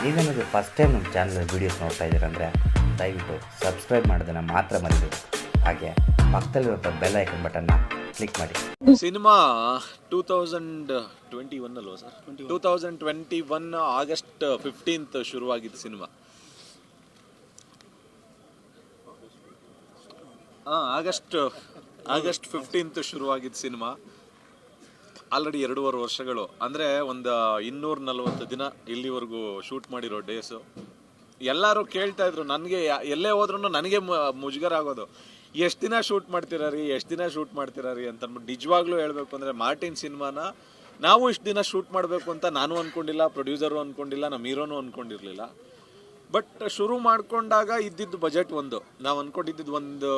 ನೀವೇನಾದರೂ first time ನಮ್ಮ channel videos ನೋಡ್ತಾ ಇದ್ದೀರಂದರೆ ದಯವಿಟ್ಟು ಸಬ್ಸ್ಕ್ರೈಬ್ ಮಾಡೋದನ್ನು ಮಾತ್ರ ಮರಿಬೇಡಿ. ಹಾಗೆ ಪಕ್ಕದಲ್ಲಿರುವಂಥ ಬೆಲ್ ಐಕನ್ ಬಟನ್ನ ಕ್ಲಿಕ್ ಮಾಡಿ. ಸಿನಿಮಾ 2021 ಅಲ್ವಾ ಸರ್? 2021 ಆಗಸ್ಟ್ 15th ಶುರುವಾಗಿದ್ದು ಸಿನಿಮಾ. ಆಗಸ್ಟ್ 15th ಶುರುವಾಗಿದ್ದ ಸಿನಿಮಾ. ಆಲ್ರೆಡಿ 2.5 ವರ್ಷಗಳು, ಅಂದರೆ ಒಂದು 240 ದಿನ ಇಲ್ಲಿವರೆಗೂ ಶೂಟ್ ಮಾಡಿರೋ ಡೇಸು. ಎಲ್ಲರೂ ಕೇಳ್ತಾ ಇದ್ರು, ನನಗೆ ಎಲ್ಲೇ ಹೋದ್ರೂ ನನಗೆ ಮುಜುಗರ ಆಗೋದು, ಎಷ್ಟು ದಿನ ಶೂಟ್ ಮಾಡ್ತೀರಾ ರೀ ಅಂತ ಅಂದ್ಬಿಟ್ಟು. ನಿಜವಾಗ್ಲೂ ಹೇಳ್ಬೇಕು ಅಂದರೆ ಮಾರ್ಟಿನ್ ಸಿನಿಮಾನ ನಾವು ಇಷ್ಟು ದಿನ ಶೂಟ್ ಮಾಡಬೇಕು ಅಂತ ನಾನು ಅಂದ್ಕೊಂಡಿಲ್ಲ, ಪ್ರೊಡ್ಯೂಸರು ಅಂದ್ಕೊಂಡಿಲ್ಲ, ನಮ್ಮ ಹೀರೋನು ಅಂದ್ಕೊಂಡಿರಲಿಲ್ಲ. ಬಟ್ ಶುರು ಮಾಡ್ಕೊಂಡಾಗ ಇದ್ದಿದ್ದು ಬಜೆಟ್ ನಾವು ಅಂದ್ಕೊಂಡಿದ್ದು ಒಂದು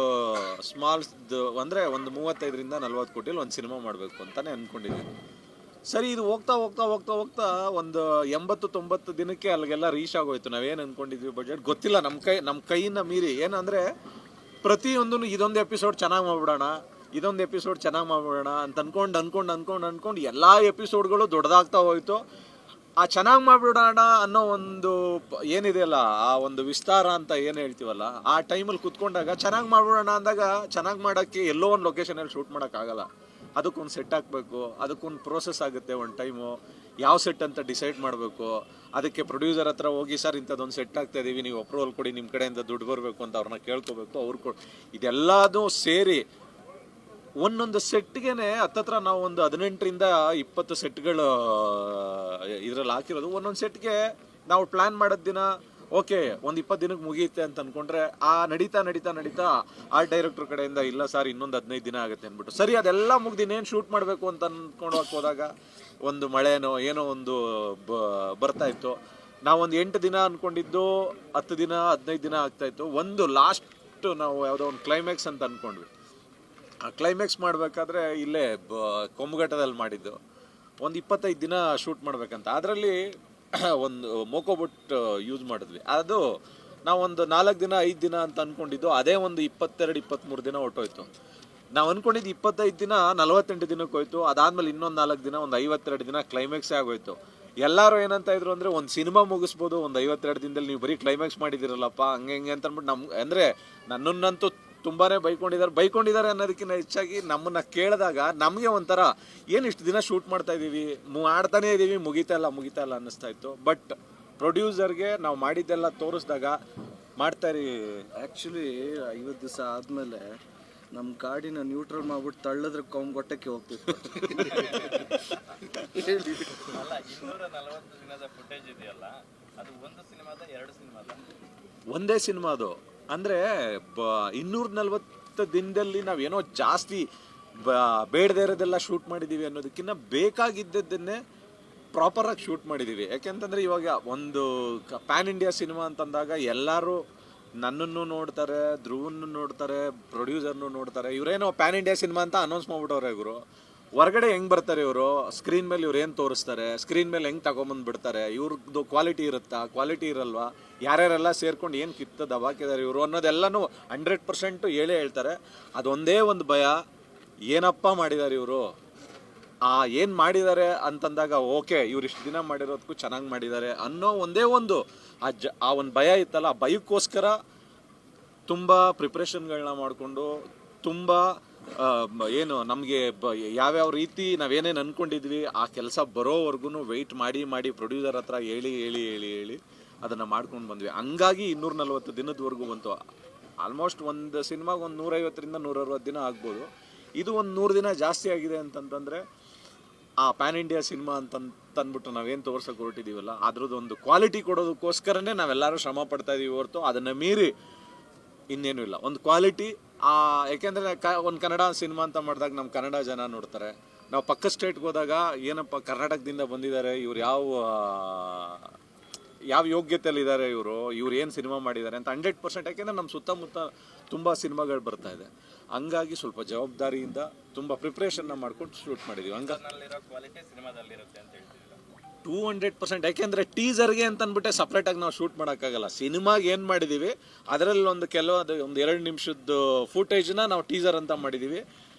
ಅಂದರೆ ಒಂದು 35-40 ಕೋಟಿಯಲ್ಲಿ ಒಂದು ಸಿನಿಮಾ ಮಾಡಬೇಕು ಅಂತಲೇ ಅಂದ್ಕೊಂಡಿದ್ವಿ. ಸರಿ, ಇದು ಹೋಗ್ತಾ ಒಂದು 80-90 ದಿನಕ್ಕೆ ಅಲ್ಲಿಗೆಲ್ಲ ರೀಚ್ ಆಗೋಯ್ತು. ನಾವೇನು ಅಂದ್ಕೊಂಡಿದ್ವಿ ಬಜೆಟ್ ಗೊತ್ತಿಲ್ಲ, ನಮ್ಮ ಕೈಯಿಂದ ಮೀರಿ. ಏನಂದರೆ ಪ್ರತಿಯೊಂದೂ ಇದೊಂದು ಎಪಿಸೋಡ್ ಚೆನ್ನಾಗಿ ಮಾಡ್ಬಿಡೋಣ ಅಂತ ಅನ್ಕೊಂಡು ಎಲ್ಲ ಎಪಿಸೋಡ್ಗಳು ದೊಡ್ಡದಾಗ್ತಾ ಹೋಯ್ತು. ಆ ಚೆನ್ನಾಗಿ ಮಾಡ್ಬಿಡೋಣ ಅನ್ನೋ ಒಂದು ಏನಿದೆಯಲ್ಲ, ಆ ಒಂದು ವಿಸ್ತಾರ ಅಂತ ಏನು ಹೇಳ್ತೀವಲ್ಲ, ಆ ಟೈಮಲ್ಲಿ ಕುತ್ಕೊಂಡಾಗ ಚೆನ್ನಾಗಿ ಮಾಡ್ಬಿಡೋಣ ಅಂದಾಗ ಚೆನ್ನಾಗಿ ಮಾಡೋಕ್ಕೆ ಎಲ್ಲೋ ಒಂದು ಲೊಕೇಶನಲ್ಲಿ ಶೂಟ್ ಮಾಡೋಕ್ಕಾಗಲ್ಲ. ಅದಕ್ಕೊಂದು ಸೆಟ್ ಹಾಕಬೇಕು, ಅದಕ್ಕೊಂದು ಪ್ರೋಸೆಸ್ ಆಗುತ್ತೆ. ಒಂದು ಟೈಮು ಯಾವ ಸೆಟ್ ಅಂತ ಡಿಸೈಡ್ ಮಾಡಬೇಕು. ಅದಕ್ಕೆ ಪ್ರೊಡ್ಯೂಸರ್ ಹತ್ರ ಹೋಗಿ, ಸರ್ ಇಂಥದ್ದೊಂದು ಸೆಟ್ ಆಗ್ತಾ ಇದ್ದೀವಿ, ನೀವು ಅಪ್ರೂವಲ್ ಕೊಡಿ, ನಿಮ್ಮ ಕಡೆಯಿಂದ ದುಡ್ಡು ಬರಬೇಕು ಅಂತ ಅವ್ರನ್ನ ಕೇಳ್ಕೋಬೇಕು. ಇದೆಲ್ಲದೂ ಸೇರಿ ಒಂದೊಂದು ಸೆಟ್ಗೆನೆ ಹತ್ತತ್ರ ನಾವು ಒಂದು 18-20 ಸೆಟ್ಗಳು ಇದರಲ್ಲಿ ಹಾಕಿರೋದು. ಒಂದೊಂದು ಸೆಟ್ಗೆ ನಾವು ಪ್ಲ್ಯಾನ್ ಮಾಡೋದು ದಿನ ಓಕೆ ಒಂದು 20 ದಿನಕ್ಕೆ ಮುಗಿಯುತ್ತೆ ಅಂತ ಅಂದ್ಕೊಂಡ್ರೆ, ಆ ನಡೀತಾ ಆರ್ಟ್ ಡೈರೆಕ್ಟರ್ ಕಡೆಯಿಂದ ಇಲ್ಲ ಸರ್ ಇನ್ನೊಂದು 15 ದಿನ ಆಗುತ್ತೆ ಅಂದ್ಬಿಟ್ಟು. ಸರಿ, ಅದೆಲ್ಲ ಮುಗ್ದು ಇನ್ನೇನು ಶೂಟ್ ಮಾಡಬೇಕು ಅಂತ ಅಂದ್ಕೊಂಡು ಹೋದಾಗ ಒಂದು ಮಳೆನೋ ಏನೋ ಒಂದು ಬರ್ತಾ ಇತ್ತು. ನಾವೊಂದು 8 ದಿನ ಅಂದ್ಕೊಂಡಿದ್ದು 10 ದಿನ 15 ದಿನ ಆಗ್ತಾಯಿತ್ತು. ಒಂದು ಲಾಸ್ಟ್ ನಾವು ಯಾವುದೋ ಒಂದು ಕ್ಲೈಮ್ಯಾಕ್ಸ್ ಅಂತ ಅಂದ್ಕೊಂಡ್ವಿ. ಆ ಕ್ಲೈಮ್ಯಾಕ್ಸ್ ಮಾಡಬೇಕಾದ್ರೆ ಇಲ್ಲೇ ಕೊಂಬಘಟ್ಟದಲ್ಲಿ ಮಾಡಿದ್ದು. ಒಂದು 25 ದಿನ ಶೂಟ್ ಮಾಡ್ಬೇಕಂತ. ಅದರಲ್ಲಿ ಒಂದು ಮೋಕೋಬುಟ್ ಯೂಸ್ ಮಾಡಿದ್ವಿ. ಅದು ನಾವೊಂದು 4 ದಿನ 5 ದಿನ ಅಂತ ಅಂದ್ಕೊಂಡಿದ್ದು, ಅದೇ ಒಂದು 22-23 ದಿನ ಹೊಟ್ಟೋಯ್ತು. ನಾವು ಅಂದ್ಕೊಂಡಿದ್ದು 25 ದಿನ 48 ದಿನಕ್ಕೆ ಹೋಯ್ತು. ಅದಾದಮೇಲೆ ಇನ್ನೊಂದು 4 ದಿನ ಒಂದು 52 ದಿನ ಕ್ಲೈಮ್ಯಾಕ್ಸೇ ಆಗೋಯ್ತು. ಎಲ್ಲರೂ ಏನಂತ ಇದ್ರು ಅಂದರೆ, ಒಂದು ಸಿನಿಮಾ ಮುಗಿಸ್ಬೋದು, ಒಂದು 52 ದಿನದಲ್ಲಿ ನೀವು ಬರೀ ಕ್ಲೈಮ್ಯಾಕ್ಸ್ ಮಾಡಿದಿರಲ್ಲಪ್ಪ ಹಂಗೆ ಅಂತ ಅಂದ್ಬಿಟ್ಟು ಅಂದರೆ ನನ್ನನ್ನಂತೂ ತುಂಬಾ ಬೈಕೊಂಡಿದ್ದಾರೆ ಅನ್ನೋದಕ್ಕಿಂತ ಹೆಚ್ಚಾಗಿ ನಮ್ಮನ್ನು ಕೇಳಿದಾಗ ನಮಗೆ ಒಂಥರ ಏನು ಇಷ್ಟು ದಿನ ಶೂಟ್ ಮಾಡ್ತಾ ಇದ್ದೀವಿ, ಮಾಡ್ತಾನೇ ಇದ್ದೀವಿ, ಮುಗಿತಾ ಇಲ್ಲ ಅನ್ನಿಸ್ತಾ ಇತ್ತು. ಬಟ್ ಪ್ರೊಡ್ಯೂಸರ್ಗೆ ನಾವು ಮಾಡಿದ್ದೆಲ್ಲ ತೋರಿಸಿದಾಗ ಮಾಡ್ತಾಯಿರಿ. ಆ್ಯಕ್ಚುಲಿ 50 ದಿವಸ ಆದಮೇಲೆ ನಮ್ಮ ಗಾಡಿನ ನ್ಯೂಟ್ರಲ್ ಮಾಡ್ಬಿಟ್ಟು ತಳ್ಳದ್ರೆ ಕೊಂಬಗೊಟ್ಟಕ್ಕೆ ಹೋಗ್ತಿತ್ತು. ಅಲ್ಲ, 240 ದಿನದ ಫುಟೇಜ್ ಇದೆಯಲ್ಲ, ಅದು ಒಂದು ಸಿನಿಮಾದ 2 ಸಿನಿಮಾದ ಒಂದೇ ಸಿನಿಮಾ ಅದು. ಅಂದರೆ 240 ದಿನದಲ್ಲಿ ನಾವೇನೋ ಜಾಸ್ತಿ ಬೇಡದೇ ಇರೋದೆಲ್ಲ ಶೂಟ್ ಮಾಡಿದ್ದೀವಿ ಅನ್ನೋದಕ್ಕಿಂತ ಬೇಕಾಗಿದ್ದನ್ನೇ ಪ್ರಾಪರಾಗಿ ಶೂಟ್ ಮಾಡಿದ್ದೀವಿ. ಯಾಕೆಂತಂದರೆ ಇವಾಗ ಒಂದು ಪ್ಯಾನ್ ಇಂಡಿಯಾ ಸಿನಿಮಾ ಅಂತಂದಾಗ ಎಲ್ಲರೂ ನನ್ನನ್ನು ನೋಡ್ತಾರೆ, ಧ್ರುವನ್ನು ನೋಡ್ತಾರೆ, ಪ್ರೊಡ್ಯೂಸರ್ನು ನೋಡ್ತಾರೆ. ಇವರೇನೋ ಪ್ಯಾನ್ ಇಂಡಿಯಾ ಸಿನಿಮಾ ಅಂತ ಅನೌನ್ಸ್ ಮಾಡ್ಬಿಟ್ಟವ್ರೆ. ಇವರು ಹೊರಗಡೆ ಹೆಂಗೆ ಬರ್ತಾರೆ, ಇವರು ಸ್ಕ್ರೀನ್ ಮೇಲೆ ಇವ್ರು ಏನು ತೋರಿಸ್ತಾರೆ, ಸ್ಕ್ರೀನ್ ಮೇಲೆ ಹೆಂಗೆ ತಗೊಂಬಂದುಬಿಡ್ತಾರೆ, ಇವ್ರದ್ದು ಕ್ವಾಲಿಟಿ ಇರುತ್ತಾ, ಕ್ವಾಲಿಟಿ ಇರಲ್ವಾ, ಯಾರ್ಯಾರೆಲ್ಲ ಸೇರ್ಕೊಂಡು ಏನು ಕಿತ್ತ ದಬಾಕಿದ್ದಾರೆ ಇವರು ಅನ್ನೋದೆಲ್ಲನೂ 100% ಹೇಳ್ತಾರೆ. ಅದೊಂದೇ ಒಂದು ಭಯ, ಏನಪ್ಪ ಮಾಡಿದ್ದಾರೆ ಇವರು, ಏನು ಮಾಡಿದ್ದಾರೆ ಅಂತಂದಾಗ ಓಕೆ ಇವ್ರು ಇಷ್ಟು ದಿನ ಮಾಡಿರೋದಕ್ಕೂ ಚೆನ್ನಾಗಿ ಮಾಡಿದ್ದಾರೆ ಅನ್ನೋ ಒಂದೇ ಒಂದು ಆ ಒಂದು ಭಯ ಇತ್ತಲ್ಲ. ಆ ಭಯಕ್ಕೋಸ್ಕರ ತುಂಬ ಪ್ರಿಪ್ರೇಷನ್ಗಳನ್ನ ಮಾಡಿಕೊಂಡು, ತುಂಬ ಏನು ನಮಗೆ ಯಾವ್ಯಾವ ರೀತಿ ನಾವೇನೇನು ಅಂದ್ಕೊಂಡಿದ್ವಿ ಆ ಕೆಲಸ ಬರೋವರೆಗೂ ವೆಯ್ಟ್ ಮಾಡಿ ಪ್ರೊಡ್ಯೂಸರ್ ಹತ್ರ ಹೇಳಿ ಅದನ್ನು ಮಾಡ್ಕೊಂಡು ಬಂದ್ವಿ. ಹಂಗಾಗಿ 240 ದಿನದವರೆಗೂ ಬಂತು. ಆಲ್ಮೋಸ್ಟ್ ಒಂದು ಸಿನಿಮಾಗೆ ಒಂದು 150-160 ದಿನ ಆಗ್ಬೋದು. ಇದು ಒಂದು 100 ದಿನ ಜಾಸ್ತಿ ಆಗಿದೆ ಅಂತಂತಂದರೆ, ಆ ಪ್ಯಾನ್ ಇಂಡಿಯಾ ಸಿನಿಮಾ ಅಂತಂದ್ಬಿಟ್ಟು ನಾವೇನು ತೋರ್ಸೋಕೆ ಹೊರಟಿದ್ದೀವಲ್ಲ, ಅದ್ರದ್ದು ಒಂದು ಕ್ವಾಲಿಟಿ ಕೊಡೋದಕ್ಕೋಸ್ಕರನೇ ನಾವೆಲ್ಲರೂ ಶ್ರಮ ಪಡ್ತಾ ಇದ್ದೀವಿ ಹೊರತು ಅದನ್ನು ಮೀರಿ ಇನ್ನೇನು ಇಲ್ಲ. ಒಂದು ಕ್ವಾಲಿಟಿ. ಯಾಕೆಂದರೆ ಒಂದು ಕನ್ನಡ ಸಿನಿಮಾ ಅಂತ ಮಾಡಿದಾಗ ನಮ್ಮ ಕನ್ನಡ ಜನ ನೋಡ್ತಾರೆ. ನಾವು ಪಕ್ಕ ಸ್ಟೇಟ್ಗೆ ಹೋದಾಗ ಏನಪ್ಪ ಕರ್ನಾಟಕದಿಂದ ಬಂದಿದ್ದಾರೆ ಇವ್ರು, ಯಾವ ಯೋಗ್ಯತೆಯಲ್ಲಿದ್ದಾರೆ ಇವ್ರು ಏನು ಸಿನಿಮಾ ಮಾಡಿದ್ದಾರೆ ಅಂತ 100%. ಯಾಕೆಂದರೆ ನಮ್ಮ ಸುತ್ತಮುತ್ತ ತುಂಬ ಸಿನಿಮಾಗಳು ಬರ್ತಾ ಇದೆ. ಹಂಗಾಗಿ ಸ್ವಲ್ಪ ಜವಾಬ್ದಾರಿಯಿಂದ ತುಂಬ ಪ್ರಿಪ್ರೇಷನ್ನ ಮಾಡ್ಕೊಂಡು ಶೂಟ್ ಮಾಡಿದ್ದೀವಿ. ಕ್ವಾಲಿಟಿ ಸಿನಿಮಾದಲ್ಲಿರುತ್ತೆ ಅಂತ ಹೇಳ್ತೀವಿ 200%. ಯಾಕೆಂದರೆ ಟೀಸರ್ಗೆ ಅಂತ ಅಂದ್ಬಿಟ್ಟೆ ಸಪ್ರೇಟಾಗಿ ನಾವು ಶೂಟ್ ಮಾಡೋಕ್ಕಾಗಲ್ಲ. ಸಿನಿಮಾಗೆ ಏನು ಮಾಡಿದ್ದೀವಿ ಅದರಲ್ಲಿ ಒಂದು 2 ನಿಮಿಷದ ಫುಟೇಜ್ನ ನಾವು ಟೀಸರ್ ಅಂತ ಮಾಡಿದ್ದೀವಿ.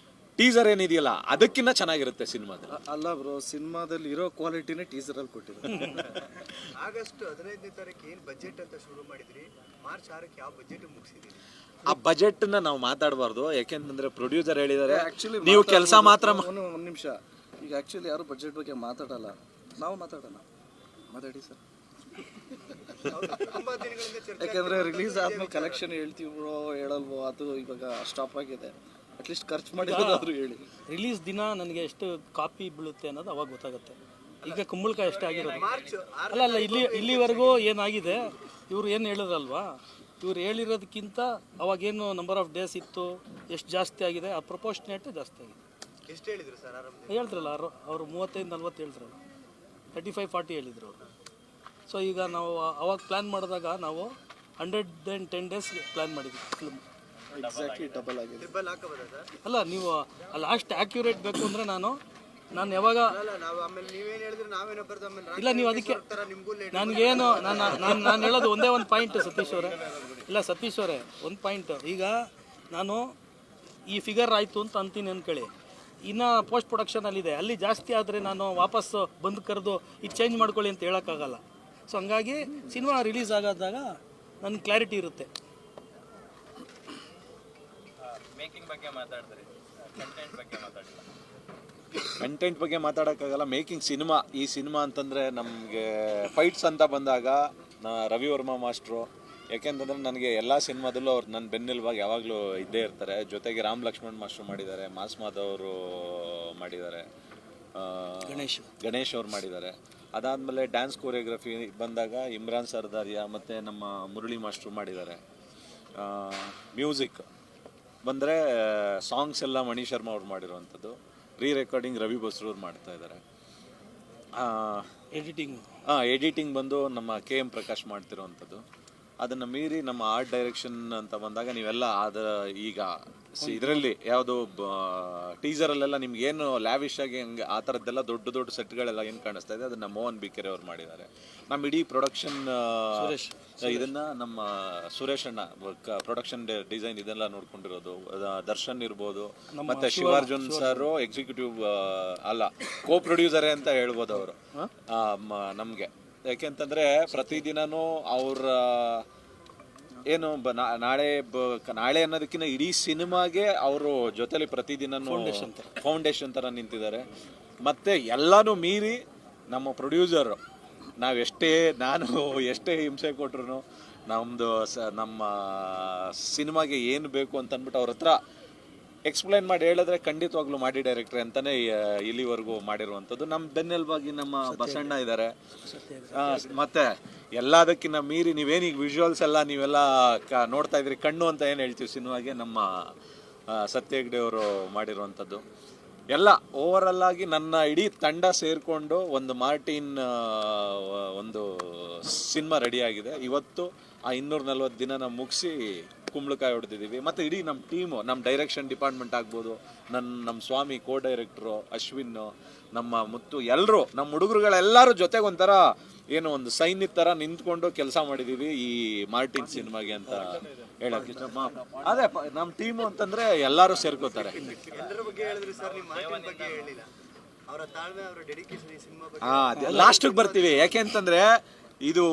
ಟೀಸರ್ ಏನಿದೆಯಲ್ಲ ಅದಕ್ಕಿಂತ ಚೆನ್ನಾಗಿರುತ್ತೆ ಸಿನಿಮಾದಲ್ಲಿ. ಅಲ್ಲ ಬ್ರೋ, ಸಿನಿಮಾದಲ್ಲಿ ಇರೋ ಕ್ವಾಲಿಟಿನೇ ಟೀಸರಲ್ಲಿ ಕೊಟ್ಟಿದ್ದಾರೆ. ಆಗಸ್ಟ್ 15ನೇ ತಾರೀಕು ಏನು ಬಜೆಟ್ ಅಂತ ಶುರು ಮಾಡಿದ್ರಿ, ಮಾರ್ಚ್ 6ಕ್ಕೆ ಯಾವ ಬಜೆಟ್ ಮುಗಿಸಿದ್ರಿ? ಆ ಬಜೆಟ್ನ ನಾವು ಮಾತಾಡಬಾರ್ದು, ಯಾಕೆಂತಂದ್ರೆ ಪ್ರೊಡ್ಯೂಸರ್ ಹೇಳಿದ್ದಾರೆ ನೀವು ಕೆಲಸ ಮಾತ್ರ ಒಂದು ನಿಮಿಷ, ಈಗ ಆ್ಯಕ್ಚುಲಿ ಯಾರು ಬಜೆಟ್ ಬಗ್ಗೆ ಮಾತಾಡಲ್ಲ, ನಾವು ಮಾತಾಡೋಣ. ಮಾತಾಡಿ ಸರ್. ತುಂಬಾ ದಿನಗಳಿಂದ ಚರ್ಚೆ ಯಾಕಂದರೆ ರಿಲೀಸ್ ಆದ್ಮೇಲೆ ಕಲೆಕ್ಷನ್ ಹೇಳ್ತೀವೋ ಹೇಳಲ್ವೋ ಅದು ಇವಾಗ ಸ್ಟಾಪ್ ಆಗಿದೆ. ಅಟ್ಲೀಸ್ಟ್ ಖರ್ಚು ಮಾಡಿರೋದಾದ್ರು ಹೇಳಿ. ರಿಲೀಸ್ ದಿನ ನನಗೆ ಎಷ್ಟು ಕಾಪಿ ಬೀಳುತ್ತೆ ಅನ್ನೋದು ಅವಾಗ ಗೊತ್ತಾಗುತ್ತೆ. ಈಗ ಕುಂಬಳಕಾಯಿ ಎಷ್ಟೇ ಆಗಿರೋದು ಅಲ್ಲ ಇಲ್ಲಿವರೆಗೂ ಏನಾಗಿದೆ, ಇವ್ರು ಏನು ಹೇಳಿದ್ರಲ್ವಾ, ಇವ್ರು ಹೇಳಿರೋದಕ್ಕಿಂತ ಅವಾಗೇನು ನಂಬರ್ ಆಫ್ ಡೇಸ್ ಇತ್ತು, ಎಷ್ಟು ಜಾಸ್ತಿ ಆಗಿದೆ, ಆ ಪ್ರಪೋರ್ಷನೇಟ್ ಜಾಸ್ತಿ ಆಗಿದೆ. ಎಷ್ಟು ಹೇಳಿದ್ರು ಸರ್ ಆರಂಭ? ಹೇಳ್ತಿರಲ್ಲ ಅವರು 35-40 ಹೇಳ್ತಿರಲ್ಲ, 35-40 ಹೇಳಿದ್ರು ಅವರು. ಸೊ ಈಗ ನಾವು ಅವಾಗ ಪ್ಲ್ಯಾನ್ ಮಾಡಿದಾಗ ನಾವು 110 days ಪ್ಲ್ಯಾನ್ ಮಾಡಿದ್ವಿ ಫಿಲ್ಮ್. ಎಕ್ಸಾಕ್ಟ್ಲಿ ಡಬಲ್ ಆಗಿದೆ. ಟ್ರಿಬಲ್ ಹಾಕಬೋದಾ ಸರ್? ಅಲ್ಲ ನೀವು ಲಾಸ್ಟ್ ಆ್ಯಕ್ಯುರೇಟ್ ಬೇಕು ಅಂದರೆ ನಾನು ಯಾವಾಗ ಅಲ್ಲ, ನಾವು ಆಮೇಲೆ ನೀವೇನು ಹೇಳಿದ್ರೆ ನಾವೇನೋ ಬರ್ದು ಆಮೇಲೆ ಇಲ್ಲ ನೀವು ಅದಕ್ಕೆ ನಿಮಗೂ ಲೇಟ್. ನನಗೇನು ನಾನು ಹೇಳೋದು ಒಂದೇ ಒಂದು ಪಾಯಿಂಟ್ ಸತೀಶ್ ಅವರೇ, ಇಲ್ಲ ಸತೀಶ್ ಅವರೇ ಒಂದು ಪಾಯಿಂಟ್. ಈಗ ನಾನು ಈ ಫಿಗರ್ ಆಯಿತು ಅಂತ ಅಂತೀನಿ ಅಂದ್ಕೊಳ್ಳಿ, ಇನ್ನು ಪೋಸ್ಟ್ ಪ್ರೊಡಕ್ಷನಲ್ಲಿದೆ, ಅಲ್ಲಿ ಜಾಸ್ತಿ ಆದರೆ ನಾನು ವಾಪಸ್ ಬಂದು ಕರೆದು ಇದು ಚೇಂಜ್ ಮಾಡ್ಕೊಳ್ಳಿ ಅಂತ ಹೇಳೋಕ್ಕಾಗಲ್ಲ. ಸೊ ಹಂಗಾಗಿ ಸಿನಿಮಾ ರಿಲೀಸ್ ಆಗೋದಾಗ ನನಗೆ ಕ್ಲಾರಿಟಿ ಇರುತ್ತೆ. ಮೇಕಿಂಗ್ ಬಗ್ಗೆ ಮಾತಾಡಿದ್ರಿ, ಕಂಟೆಂಟ್ ಬಗ್ಗೆ ಮಾತಾಡಿಲ್ಲ. ಕಂಟೆಂಟ್ ಬಗ್ಗೆ ಮಾತಾಡೋಕ್ಕಾಗಲ್ಲ. ಮೇಕಿಂಗ್ ಈ ಸಿನಿಮಾ ಅಂತಂದರೆ ನಮಗೆ ಫೈಟ್ಸ್ ಅಂತ ಬಂದಾಗ ರವಿ ವರ್ಮಾ ಮಾಸ್ಟ್ರು, ಯಾಕೆಂತಂದರೆ ನನಗೆ ಎಲ್ಲ ಸಿನಿಮಾದಲ್ಲೂ ಅವ್ರು ನನ್ನ ಬೆನ್ನೆಲುಬಾಗಿ ಯಾವಾಗಲೂ ಇದ್ದೇ ಇರ್ತಾರೆ. ಜೊತೆಗೆ ರಾಮ್ ಲಕ್ಷ್ಮಣ್ ಮಾಸ್ಟ್ರು ಮಾಡಿದ್ದಾರೆ, ಮಾಸ್ ಮಾಧವ್ ಅವರು ಮಾಡಿದ್ದಾರೆ, ಗಣೇಶ್ ಅವ್ರು ಮಾಡಿದ್ದಾರೆ. ಅದಾದಮೇಲೆ ಡ್ಯಾನ್ಸ್ ಕೊರಿಯೋಗ್ರಫಿ ಬಂದಾಗ ಇಮ್ರಾನ್ ಸರ್ದಾರಿಯಾ ಮತ್ತು ನಮ್ಮ ಮುರಳಿ ಮಾಸ್ಟ್ರು ಮಾಡಿದ್ದಾರೆ. ಮ್ಯೂಸಿಕ್ ಬಂದರೆ ಸಾಂಗ್ಸ್ ಎಲ್ಲ ಮಣಿ ಶರ್ಮಾ ಅವ್ರು ಮಾಡಿರುವಂಥದ್ದು, ರೆಕಾರ್ಡಿಂಗ್ ರವಿ ಬಸ್ರೂರು ಮಾಡ್ತಾ ಇದ್ದಾರೆ. ಎಡಿಟಿಂಗ್ ಬಂದು ನಮ್ಮ KM ಪ್ರಕಾಶ್ ಮಾಡ್ತಿರೋವಂಥದ್ದು. ಅದನ್ನು ಮೀರಿ ನಮ್ಮ ಆರ್ಟ್ ಡೈರೆಕ್ಷನ್ ಅಂತ ಬಂದಾಗ ನೀವೆಲ್ಲ ಈಗ ಇದರಲ್ಲಿ ಯಾವುದು ಟೀಸರಲ್ಲೆಲ್ಲ ನಿಮ್ಗೇನು ಲ್ಯಾವಿಶ್ ಆಗಿ ಹಂಗೆ ಆ ಥರದ್ದೆಲ್ಲ ದೊಡ್ಡ ಸೆಟ್ಗಳೆಲ್ಲ ಏನು ಕಾಣಿಸ್ತಾ ಇದೆ ಅದನ್ನು ಮೋಹನ್ ಬಿಕೆರೆ ಅವ್ರು ಮಾಡಿದ್ದಾರೆ. ನಮ್ಮ ಇಡೀ ಪ್ರೊಡಕ್ಷನ್ ಇದನ್ನು ನಮ್ಮ ಸುರೇಶ್ ಅಣ್ಣ ಪ್ರೊಡಕ್ಷನ್ ಡಿಸೈನ್ ಇದೆಲ್ಲ ನೋಡ್ಕೊಂಡಿರೋದು. ದರ್ಶನ್ ಇರ್ಬೋದು, ಮತ್ತು ಶಿವಾರ್ಜುನ್ ಸರ್ ಎಕ್ಸಿಕ್ಯೂಟಿವ್ ಅಲ್ಲ ಕೋ ಪ್ರೊಡ್ಯೂಸರೇ ಅಂತ ಹೇಳ್ಬೋದು ಅವರು ನಮಗೆ. ಯಾಕೆಂತಂದರೆ ಪ್ರತಿದಿನನೂ ಅವ್ರ ಏನು ನಾಳೆ ಅನ್ನೋದಕ್ಕಿಂತ ಇಡೀ ಸಿನಿಮಾಗೆ ಅವರು ಜೊತೆಲಿ ಪ್ರತಿದಿನನೂ ಫೌಂಡೇಶನ್ ಥರ ನಿಂತಿದ್ದಾರೆ. ಮತ್ತು ಎಲ್ಲನೂ ಮೀರಿ ನಮ್ಮ ಪ್ರೊಡ್ಯೂಸರು ನಾನು ಎಷ್ಟೇ ಹಿಂಸೆ ಕೊಟ್ರು ನಮ್ಮ ಸಿನಿಮಾಗೆ ಏನು ಬೇಕು ಅಂತ ಅಂದ್ಬಿಟ್ಟು ಅವ್ರ ಹತ್ರ ಎಕ್ಸ್ಪ್ಲೈನ್ ಮಾಡಿ ಹೇಳಿದ್ರೆ ಖಂಡಿತವಾಗ್ಲೂ ಮಾಡಿ ಡೈರೆಕ್ಟ್ರೆ ಅಂತಲೇ ಇಲ್ಲಿವರೆಗೂ ಮಾಡಿರುವಂಥದ್ದು. ನಮ್ಮ ಬೆನ್ನೆಲುಬಾಗಿ ನಮ್ಮ ಬಸಣ್ಣ ಇದ್ದಾರೆ. ಮತ್ತು ಎಲ್ಲದಕ್ಕಿಂತ ಮೀರಿ ನೀವೇನೀಗ ವಿಜುವಲ್ಸ್ ಎಲ್ಲ ನೀವೆಲ್ಲ ನೋಡ್ತಾ ಇದ್ರಿ, ಕಣ್ಣು ಅಂತ ಏನು ಹೇಳ್ತೀವಿ ಸಿನಿಮಾಗೆ, ನಮ್ಮ ಸತ್ಯ ಹೆಗ್ಡೆ ಅವರು ಮಾಡಿರುವಂಥದ್ದು. ಎಲ್ಲ ಓವರಲ್ ಆಗಿ ನನ್ನ ಇಡೀ ತಂಡ ಸೇರಿಕೊಂಡು ಒಂದು ಮಾರ್ಟಿನ್ ಒಂದು ಸಿನಿಮಾ ರೆಡಿಯಾಗಿದೆ. ಇವತ್ತು ಆ 240 ದಿನನ ಮುಗಿಸಿ ಕುಂಬಳಕಾಯಿ ಹೊಡೆದಿದ್ದೀವಿ. ಮತ್ತು ಇಡೀ ನಮ್ಮ ಟೀಮು, ನಮ್ಮ ಡೈರೆಕ್ಷನ್ ಡಿಪಾರ್ಟ್ಮೆಂಟ್ ಆಗ್ಬೋದು, ನಮ್ಮ ಸ್ವಾಮಿ ಕೋ ಡೈರೆಕ್ಟ್ರು ಅಶ್ವಿನ್, ನಮ್ಮ ಮುತ್ತು, ಎಲ್ಲರೂ ನಮ್ಮ ಹುಡುಗರುಗಳೆಲ್ಲರೂ ಜೊತೆಗೆ ಒಂಥರ ಏನು ಒಂದು ಸೈನ್ಯದ ಥರ ನಿಂತ್ಕೊಂಡು ಕೆಲಸ ಮಾಡಿದ್ದೀವಿ ಈ ಮಾರ್ಟಿನ್ ಸಿನಿಮಾಗೆ ಅಂತ ಹೇಳೋಕೆ ಇಷ್ಟ. ಅದೇ ನಮ್ಮ ಟೀಮು ಅಂತಂದರೆ ಎಲ್ಲರೂ ಸೇರ್ಕೋತಾರೆ. ಎಲ್ಲರ ಬಗ್ಗೆ ಹೇಳಿದ್ರಿ ಸರ್, ನಿಮ್ಮ ಮಾತಿನ ಬಗ್ಗೆ ಹೇಳಿಲ್ಲ. ಅವರ ತಾಳ್ಮೆ, ಅವರ ಡೆಡಿಕೇಶನ್ ಈ ಸಿನಿಮಾ ಬಗ್ಗೆ ಲಾಸ್ಟಿಗೆ ಬರ್ತೀವಿ. ಯಾಕೆ ಅಂತಂದರೆ ಇದು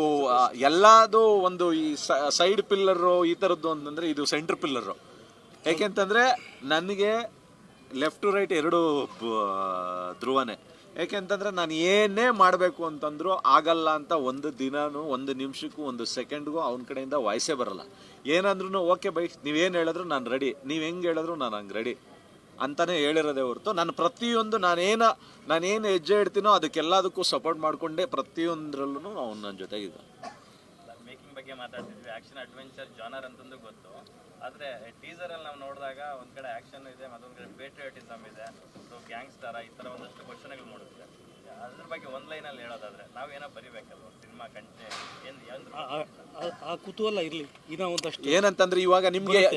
ಎಲ್ಲದು ಒಂದು ಈ ಸೈಡ್ ಪಿಲ್ಲರು ಈ ಥರದ್ದು ಅಂತಂದರೆ ಇದು ಸೆಂಟ್ರ್ ಪಿಲ್ಲರು. ಯಾಕೆಂತಂದರೆ ನನಗೆ ಲೆಫ್ಟ್ ಟು ರೈಟ್ ಎರಡು ಧ್ರುವನೇ. ಯಾಕೆಂತಂದರೆ ನಾನು ಏನೇ ಮಾಡಬೇಕು ಅಂತಂದರೂ ಆಗಲ್ಲ ಅಂತ ಒಂದು ದಿನವೂ, ಒಂದು ನಿಮಿಷಕ್ಕೂ, ಒಂದು ಸೆಕೆಂಡ್ಗೂ ಅವನ ಕಡೆಯಿಂದ ವಾಯ್ಸೇ ಬರಲ್ಲ. ಏನಂದ್ರೂ ಓಕೆ ಬೈ, ನೀವೇನು ಹೇಳಿದ್ರು ನಾನು ರೆಡಿ, ನೀವು ಹೆಂಗೆ ಹೇಳಿದ್ರು ನಾನು ಹಂಗೆ ರೆಡಿ ಅಂತಲೇ ಹೇಳಿರೋದೇ ಹೊರತು ನಾನು ಪ್ರತಿಯೊಂದು ನಾನೇನು ಹೆಜ್ಜೆ ಇಡ್ತೀನೋ ಅದಕ್ಕೆಲ್ಲದಕ್ಕೂ ಸಪೋರ್ಟ್ ಮಾಡಿಕೊಂಡೆ ಪ್ರತಿಯೊಂದರಲ್ಲೂ ಅವ್ನು ನನ್ನ ಜೊತೆಗಿದ್ದ. ಮೇಕಿಂಗ್ ಬಗ್ಗೆ ಮಾತಾಡ್ತಿದ್ವಿ, ಆ್ಯಕ್ಷನ್ ಅಡ್ವೆಂಚರ್ ಜಾನರ್ ಅಂತಂದು ಗೊತ್ತು. ಆದರೆ ಟೀಸರಲ್ಲಿ ನಾವು ನೋಡಿದಾಗ ಒಂದು ಕಡೆ ಆ್ಯಕ್ಷನ್ ಇದೆ, ಮತ್ತೊಂದು ಕಡೆ ಪೇಟ್ರಿಯಾಟಿಸಮ್ ಇದೆ, ಸೊ ಗ್ಯಾಂಗ್ಸ್ಟರ ಈ ಥರ ಒಂದಷ್ಟು ಕ್ವಶನ್ಗಳು ಮೂಡುತ್ತೆ. ಅದ್ರ ಬಗ್ಗೆ ಒಂದು ಲೈನಲ್ಲಿ ಹೇಳೋದಾದರೆ ನಾವೇನೋ ಬರಿಬೇಕಲ್ವ ಸಿನಿಮಾ ಕಂಟೆ ಆ ಕುತೂಹಲ ಇರಲಿ. ಇನ್ನೂ ಒಂದಷ್ಟು ಏನಂತಂದ್ರೆ ಇವಾಗ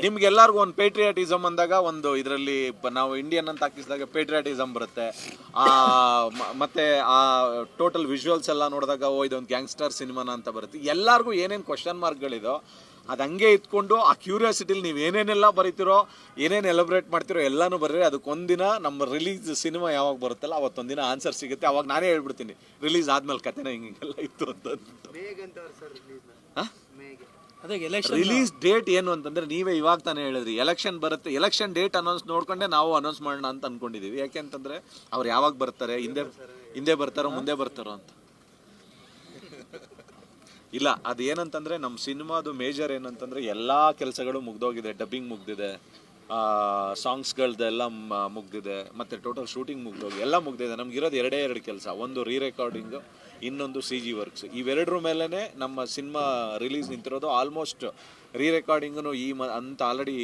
ನಿಮ್ಗೆಲ್ಲರಿಗೂ ಒಂದು ಪೇಟ್ರಿಯಾಟಿಸಮ್ ಅಂದಾಗ ಒಂದು ಇದರಲ್ಲಿ ನಾವು ಇಂಡಿಯನ್ ಅಂತ ಹಾಕಿಸಿದಾಗ ಪೇಟ್ರಿಯಾಟಿಸಮ್ ಬರುತ್ತೆ. ಮತ್ತೆ ಆ ಟೋಟಲ್ ವಿಜುವಲ್ಸ್ ಎಲ್ಲ ನೋಡಿದಾಗ ಇದೊಂದು ಗ್ಯಾಂಗ್ಸ್ಟರ್ ಸಿನಿಮಾನ ಅಂತ ಬರುತ್ತೆ. ಎಲ್ಲರಿಗೂ ಏನೇನು ಕ್ವಶನ್ ಮಾರ್ಕ್ಗಳಿದೋ ಅದು ಹಂಗೆ ಇಟ್ಕೊಂಡು ಆ ಕ್ಯೂರಿಯಾಸಿಟಿಲಿ ನೀವು ಏನೇನೆಲ್ಲ ಬರೀತಿರೋ ಏನೇನು ಎಲಬ್ರೇಟ್ ಮಾಡ್ತಿರೋ ಎಲ್ಲನೂ ಬರ್ರಿ. ಅದಕ್ಕೊಂದಿನ ನಮ್ಮ ರಿಲೀಸ್ ಸಿನಿಮಾ ಯಾವಾಗ ಬರುತ್ತಲ್ಲ ಅವತ್ತೊಂದಿನ ಆನ್ಸರ್ ಸಿಗುತ್ತೆ. ಅವಾಗ ನಾನೇ ಹೇಳ್ಬಿಡ್ತೀನಿ ರಿಲೀಸ್ ಆದ್ಮೇಲೆ ಕಥೆನ ಹಿಂಗೆಲ್ಲ ಇತ್ತು ಅಂತ. ಮೇಗಂತವ್ರು ಸರ್ ರಿಲೀಸ್ನ ಮೇಗೆ ಅದೇ ಎಲೆಕ್ಷನ್ ರಿಲೀಸ್ ಡೇಟ್ ಏನು ಅಂತಂದ್ರೆ ನೀವೇ ಇವಾಗ ತಾನೇ ಹೇಳಿದ್ರಿ, ಎಲೆಕ್ಷನ್ ಬರುತ್ತೆ, ಎಲೆಕ್ಷನ್ ಡೇಟ್ ಅನೌನ್ಸ್ ನೋಡ್ಕೊಂಡೆ ನಾವು ಅನೌನ್ಸ್ ಮಾಡೋಣ ಅಂತ ಅನ್ಕೊಂಡಿದೀವಿ. ಯಾಕೆಂತಂದ್ರೆ ಅವ್ರು ಯಾವಾಗ ಬರ್ತಾರೆ, ಹಿಂದೆ ಬರ್ತಾರೋ ಮುಂದೆ ಬರ್ತಾರೋ ಅಂತ. ಇಲ್ಲ, ಅದು ಏನಂತಂದ್ರೆ ನಮ್ಮ ಸಿನಿಮಾದು ಮೇಜರ್ ಏನಂತಂದ್ರೆ ಎಲ್ಲಾ ಕೆಲಸಗಳು ಮುಗ್ದೋಗಿದೆ. ಡಬ್ಬಿಂಗ್ ಮುಗ್ದಿದೆ, ಸಾಂಗ್ಸ್ಗಳದ್ದೆಲ್ಲ ಮುಗ್ದಿದೆ, ಮತ್ತೆ ಟೋಟಲ್ ಶೂಟಿಂಗ್ ಮುಗ್ದೋಗಿ ಎಲ್ಲ ಮುಗ್ದಿದೆ. ನಮ್ಗಿರೋದು ಎರಡೇ ಎರಡು ಕೆಲಸ, ಒಂದು ರೀ ರೆಕಾರ್ಡಿಂಗ್, ಇನ್ನೊಂದು CG ವರ್ಕ್ಸ್. ಇವೆರಡರ ಮೇಲೇ ನಮ್ಮ ಸಿನಿಮಾ ರಿಲೀಸ್ ನಿಂತಿರೋದು. ಆಲ್ಮೋಸ್ಟ್ ರೀ ರೆಕಾರ್ಡಿಂಗು ಅಂತ ಆಲ್ರೆಡಿ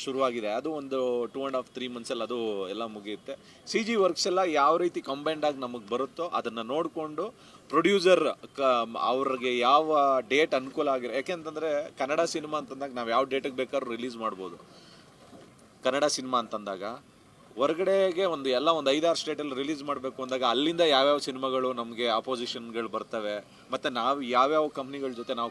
ಶುರುವಾಗಿದೆ. ಅದು ಒಂದು 2.5-3 ಮಂತ್ಸಲ್ಲಿ ಅದು ಎಲ್ಲ ಮುಗಿಯುತ್ತೆ. CG ವರ್ಕ್ಸ್ ಎಲ್ಲ ಯಾವ ರೀತಿ ಕಂಬೈಂಡ್ ಆಗಿ ನಮಗೆ ಬರುತ್ತೋ ಅದನ್ನು ನೋಡಿಕೊಂಡು ಪ್ರೊಡ್ಯೂಸರ್ ಅವ್ರಿಗೆ ಯಾವ ಡೇಟ್ ಅನುಕೂಲ ಆಗಿರೋ, ಯಾಕೆಂತಂದರೆ ಕನ್ನಡ ಸಿನಿಮಾ ಅಂತಂದಾಗ ನಾವು ಯಾವ ಡೇಟಿಗೆ ಬೇಕಾದ್ರೂ ರಿಲೀಸ್ ಮಾಡ್ಬೋದು. ಕನ್ನಡ ಸಿನಿಮಾ ಅಂತಂದಾಗ ಹೊರಗಡೆಗೆ ಒಂದು 5-6 ಸ್ಟೇಟಲ್ಲಿ ರಿಲೀಸ್ ಮಾಡಬೇಕು ಅಂದಾಗ ಅಲ್ಲಿಂದ ಯಾವ್ಯಾವ ಸಿನಿಮಾಗಳು ನಮಗೆ ಅಪೋಸಿಷನ್ಗಳು ಬರ್ತವೆ, ಮತ್ತು ನಾವು ಯಾವ್ಯಾವ ಕಂಪ್ನಿಗಳ ಜೊತೆ ನಾವು